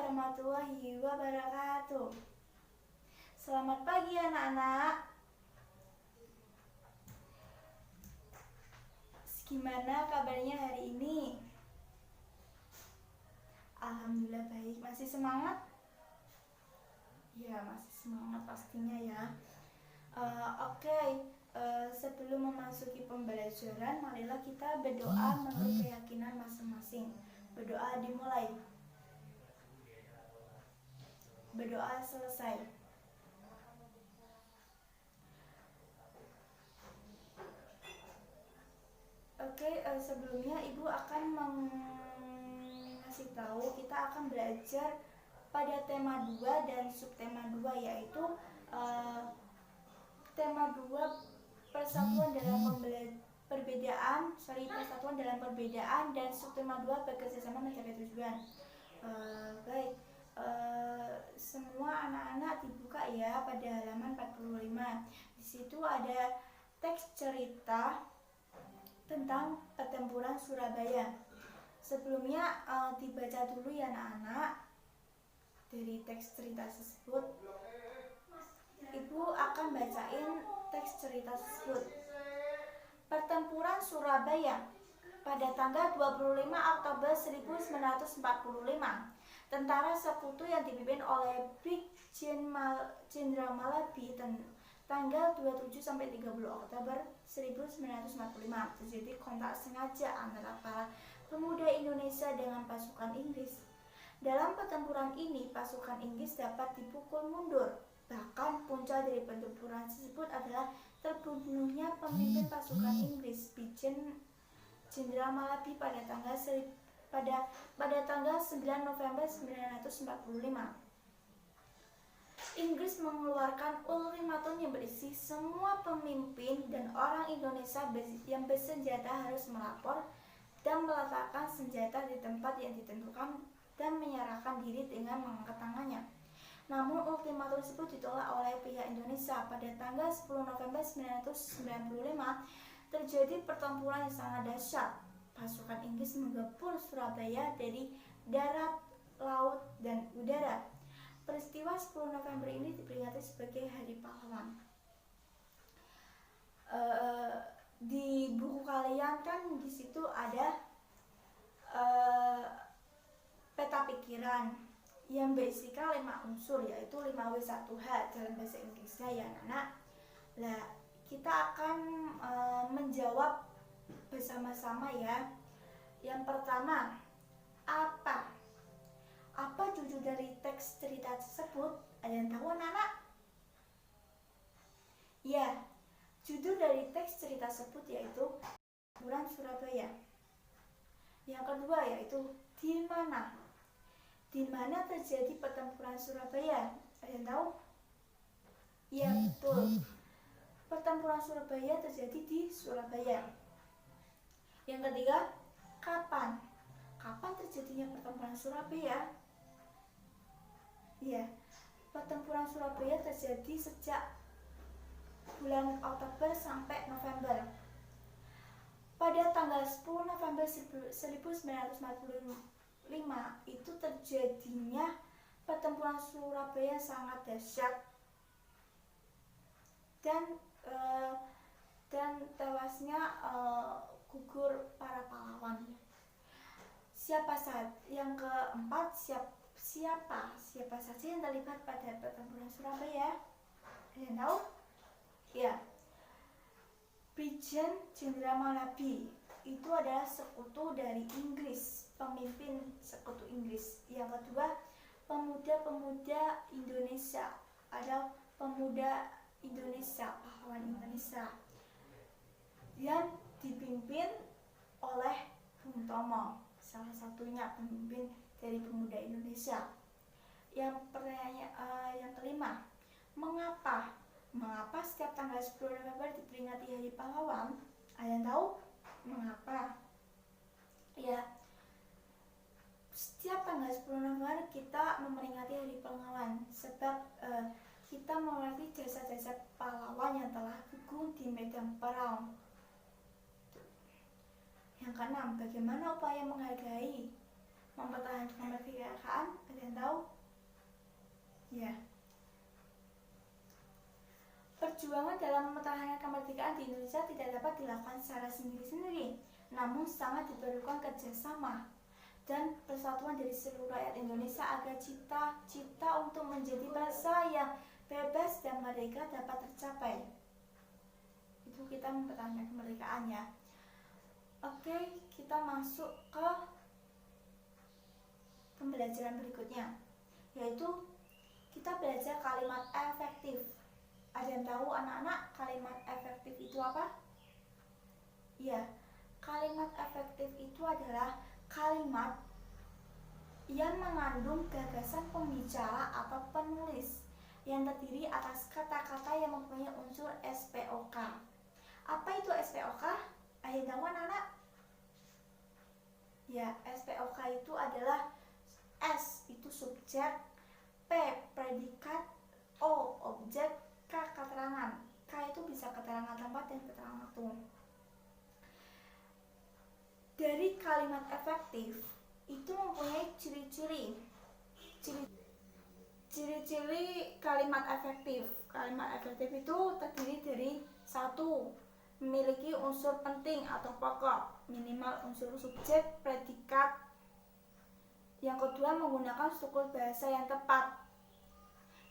warahmatullahi wabarakatuh. Selamat pagi anak-anak. Gimana kabarnya hari ini? Alhamdulillah baik. Masih semangat? Ya, masih semangat pastinya ya. Oke. Sebelum memasuki pembelajaran, marilah kita berdoa menurut keyakinan masing-masing. Berdoa dimulai. Berdoa selesai. Oke, sebelumnya Ibu akan mengasih tahu kita akan belajar pada tema 2 dan subtema 2, yaitu tema 2 persatuan dalam persatuan dalam perbedaan, dan subtema 2 bekerjasama mencapai tujuan. Baik, semua anak-anak dibuka ya pada halaman 45. Di situ ada teks cerita tentang pertempuran Surabaya. Sebelumnya dibaca dulu ya anak-anak dari teks cerita tersebut. Ibu akan bacain teks cerita tersebut. Pertempuran Surabaya pada tanggal 25 Oktober 1945. Tentara sekutu yang dipimpin oleh Jenderal Malabi tanggal 27 sampai 30 Oktober 1945 terjadi kontak sengaja antara para pemuda Indonesia dengan pasukan Inggris. Dalam pertempuran ini, pasukan Inggris dapat dipukul mundur. Bahkan puncak dari pertempuran tersebut adalah terbunuhnya pemimpin pasukan Inggris, Jenderal Malabi pada tanggal 9 November 1945. Inggris mengeluarkan ultimatum yang berisi semua pemimpin dan orang Indonesia yang bersenjata harus melapor dan meletakkan senjata di tempat yang ditentukan dan menyerahkan diri dengan mengangkat tangannya. Namun ultimatum tersebut ditolak oleh pihak Indonesia. Pada tanggal 10 November 1995 terjadi pertempuran yang sangat dahsyat. Pasukan Inggris menggempur Surabaya dari darat, laut, dan udara. Peristiwa 10 November ini diperingati sebagai Hari Pahlawan. Di buku kalian kan di situ ada peta pikiran yang berisikan 5 unsur, yaitu 5W1H dalam bahasa Inggrisnya ya anak. Nah, kita akan menjawab bersama-sama ya. Yang pertama, apa judul dari teks cerita tersebut? Ada yang tahu anak-anak? Ya, judul dari teks cerita tersebut yaitu Pertempuran Surabaya. Yang kedua yaitu di mana? Di mana terjadi pertempuran Surabaya? Ada yang tahu? Ya, betul. Pertempuran Surabaya terjadi di Surabaya. Yang ketiga, kapan? Kapan terjadinya pertempuran Surabaya? Ya, pertempuran Surabaya terjadi sejak bulan Oktober sampai November. Pada tanggal 10 November 1945 itu terjadinya pertempuran Surabaya sangat dahsyat dan tewasnya gugur para pahlawan. Siapa saja yang keempat, siapa saja yang terlibat pada pertempuran Surabaya? Ada yang tahu? Ya, Jenderal Malabi itu adalah sekutu dari Inggris, pemimpin sekutu Inggris. Yang kedua, pemuda-pemuda Indonesia, ada pemuda Indonesia, pahlawan Indonesia yang dipimpin oleh Bung Tomo, salah satunya pemimpin dari pemuda Indonesia. Yang kelima, mengapa setiap tanggal 10 November diperingati Hari Pahlawan? Ada yang tahu mengapa? Ya, setiap tanggal 10 November kita memperingati Hari Pahlawan sebab kita mengerti jasa-jasa pahlawan yang telah gugur di medan perang. Yang keenam, bagaimana upaya menghargai mempertahankan kemerdekaan? Ada yang tahu? Ya. Perjuangan dalam mempertahankan kemerdekaan di Indonesia tidak dapat dilakukan secara sendiri-sendiri, namun sangat diperlukan kerjasama dan persatuan dari seluruh rakyat Indonesia agar cita-cita untuk menjadi bangsa yang bebas dan merdeka dapat tercapai. Itu kita mempertahankan kemerdekaan ya. Oke, kita masuk ke pembelajaran berikutnya, yaitu kita belajar kalimat efektif. Ada yang tahu anak-anak kalimat efektif itu apa? Ya, kalimat efektif itu adalah kalimat yang mengandung gagasan pembicara atau penulis yang terdiri atas kata-kata yang mempunyai unsur SPOK. Apa itu SPOK? Ada yang tahu anak-anak? Ya, SPOK itu adalah S itu subjek, P predikat, O objek, K keterangan. K itu bisa keterangan tempat dan keterangan waktu. Dari kalimat efektif itu mempunyai ciri-ciri. Ciri-ciri kalimat efektif. Kalimat efektif itu terdiri dari 1. Memiliki unsur penting atau pokok, minimal unsur subjek, predikat. Yang kedua, menggunakan struktur bahasa yang tepat.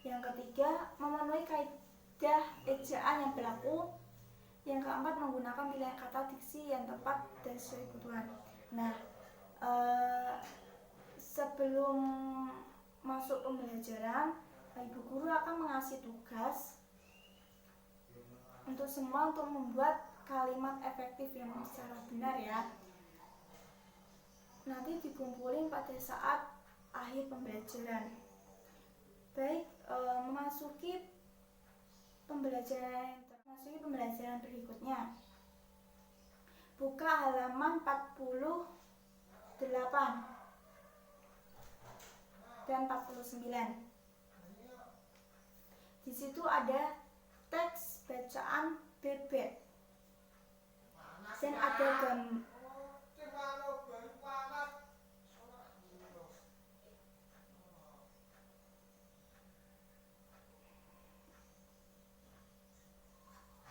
Yang ketiga, memenuhi kaidah ejaan yang berlaku. Yang keempat, menggunakan pilihan kata diksi yang tepat dan sesuai kebutuhan. Nah, sebelum masuk pembelajaran, Ibu Guru akan mengasih tugas untuk semua untuk membuat kalimat efektif yang secara benar ya. Nanti dikumpulin pada saat akhir pembelajaran. Baik, memasuki pembelajaran berikutnya. Buka halaman 48 dan 49. Di situ ada teks bacaan bebek dan ada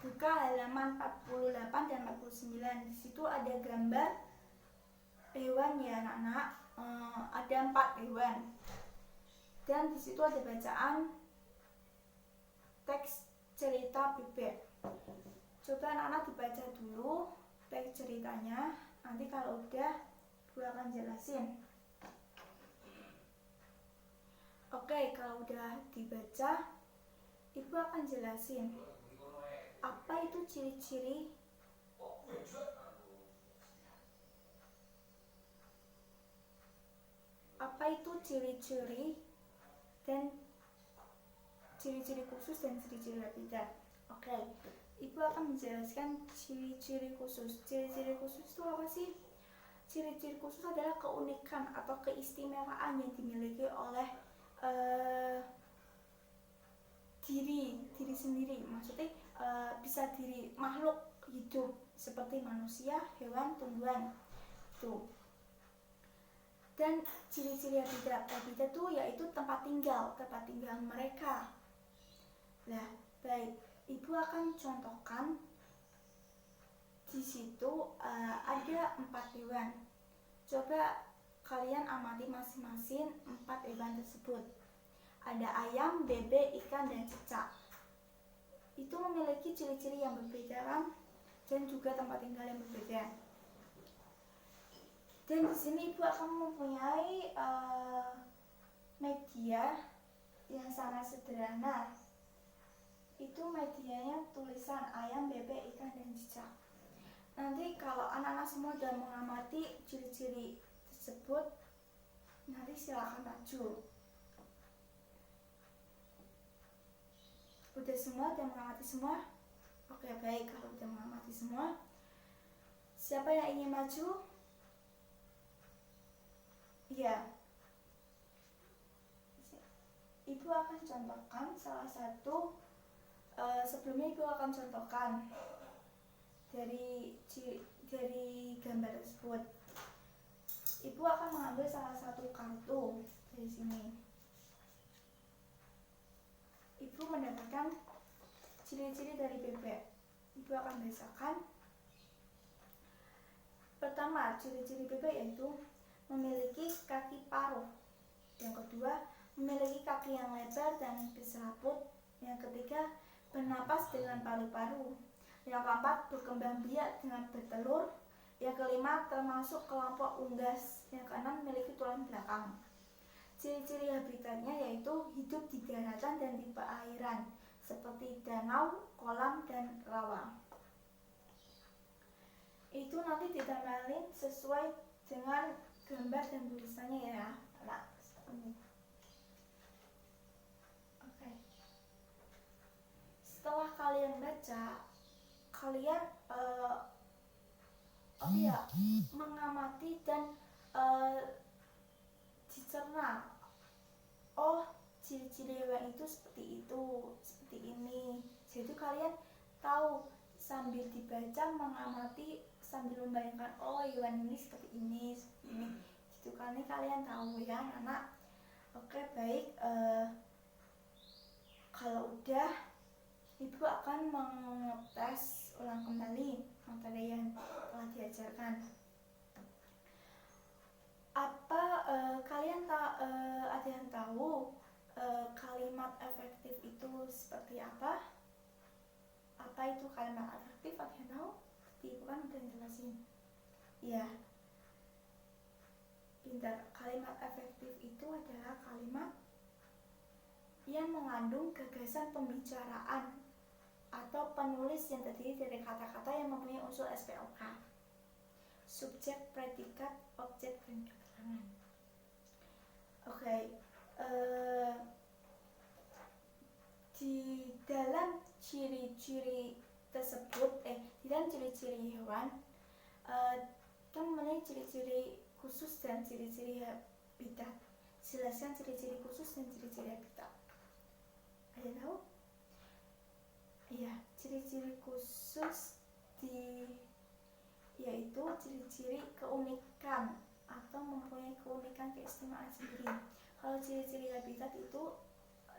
buka halaman 48 dan 49. Di situ ada gambar hewan ya anak-anak. Ada 4 hewan. Dan di situ ada bacaan teks cerita bebek. Coba anak-anak dibaca dulu teks ceritanya. Nanti kalau udah Ibu akan jelasin. Oke, kalau udah dibaca, Ibu akan jelasin apa itu ciri-ciri dan ciri-ciri khusus dan ciri-ciri habitat. Oke, Ibu akan menjelaskan ciri-ciri khusus. Ciri-ciri khusus itu apa sih? Ciri-ciri khusus adalah keunikan atau keistimewaan yang dimiliki oleh diri sendiri. Maksudnya bisa diri makhluk hidup seperti manusia, hewan, tumbuhan. Tuh. Dan ciri-ciri habitat itu yaitu tempat tinggal mereka. Nah, baik, Ibu akan contohkan. Di situ ada 4 hewan. Coba kalian amati masing-masing 4 hewan tersebut. Ada ayam, bebek, ikan, dan cicak. Itu memiliki ciri-ciri yang berbeda kan? Dan juga tempat tinggal yang berbeda. Dan di sini Ibu akan mempunyai media yang sangat sederhana. Itu medianya tulisan ayam, bebek, ikan, dan cicak. Nanti kalau anak-anak semua sudah mengamati ciri-ciri tersebut, nanti silakan maju. Udah semua, udah mengamati semua? Oke, baik, kalau udah mengamati semua, siapa yang ingin maju? Iya. Ibu akan contohkan salah satu. Sebelumnya Ibu akan contohkan dari gambar tersebut. Ibu akan mengambil salah satu kartu dari sini. Ibu mendapatkan ciri-ciri dari bebek. Ibu akan bacakan. Pertama, ciri-ciri bebek yaitu memiliki kaki paruh. Yang kedua, memiliki kaki yang lebar dan berserabut. Yang ketiga, bernapas dengan paru-paru. Yang keempat, berkembang biak dengan bertelur. Yang kelima, termasuk kelompok unggas. Yang keenam, memiliki tulang belakang. Ciri-ciri habitatnya yaitu hidup di daratan dan di perairan, seperti danau, kolam, dan rawa. Itu nanti ditempelin sesuai dengan gambar dan tulisannya ya. Nah, oke. Setelah kalian baca, kalian mengamati dan dicerna. Oh, ciri-ciri hewan itu seperti ini. Jadi kalian tahu sambil dibaca, mengamati, sambil membayangkan, oh hewan ini seperti ini. Gitu kan, kalian tahu ya anak. Oke, baik. Kalau udah, ibu akan mengetes ulang kembali materi yang telah diajarkan. Apa kalian ada yang tahu kalimat efektif itu seperti apa? Apa itu kalimat efektif? Ada yang tahu? Ibu kan udah jelasin. Ya, pintar. Kalimat efektif itu adalah kalimat yang mengandung gagasan pembicaraan atau penulis yang terdiri dari kata-kata yang mempunyai unsur SPOK, subjek, predikat, objek, dan keterangan. Oke. Di dalam ciri-ciri tersebut, di dalam ciri-ciri hewan, kan mempunyai ciri-ciri khusus dan ciri-ciri habitat. Jelaskan ciri-ciri khusus dan ciri-ciri habitat. Ada tahu? Iya, ciri-ciri khusus yaitu ciri-ciri keunikan atau mempunyai keunikan keistimewaan sendiri. Kalau ciri-ciri habitat itu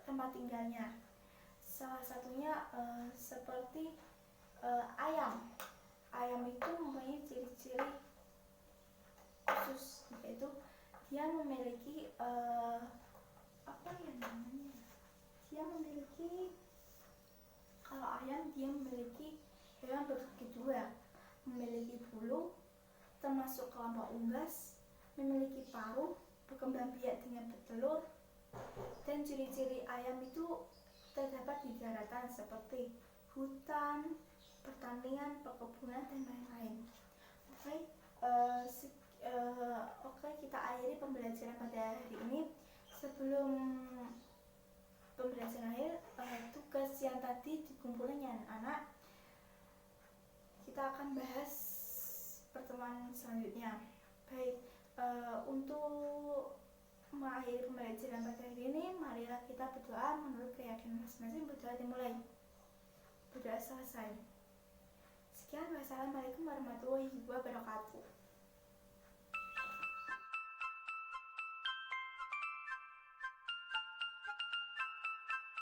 tempat tinggalnya. Salah satunya seperti ayam. Ayam itu mempunyai ciri-ciri khusus, yaitu dia memiliki kalau ayam dia memiliki hewan berkaki dua, memiliki bulu, termasuk kelompok unggas, memiliki paruh, berkembang biak dengan bertelur, dan ciri-ciri ayam itu terdapat di daratan seperti hutan, pertanian, perkebunan, dan lain-lain. Oke, kita akhiri pembelajaran pada hari ini. Sebelum pembelajaran akhir, tugas yang tadi dikumpulin ya anak-anak, kita akan bahas pertemuan selanjutnya. Baik, untuk mengakhiri pembelajaran pada hari ini, marilah kita berdoa menurut keyakinan masing-masing. Berdoa dimulai. Berdoa selesai. Sekian, wassalamualaikum warahmatullahi wabarakatuh.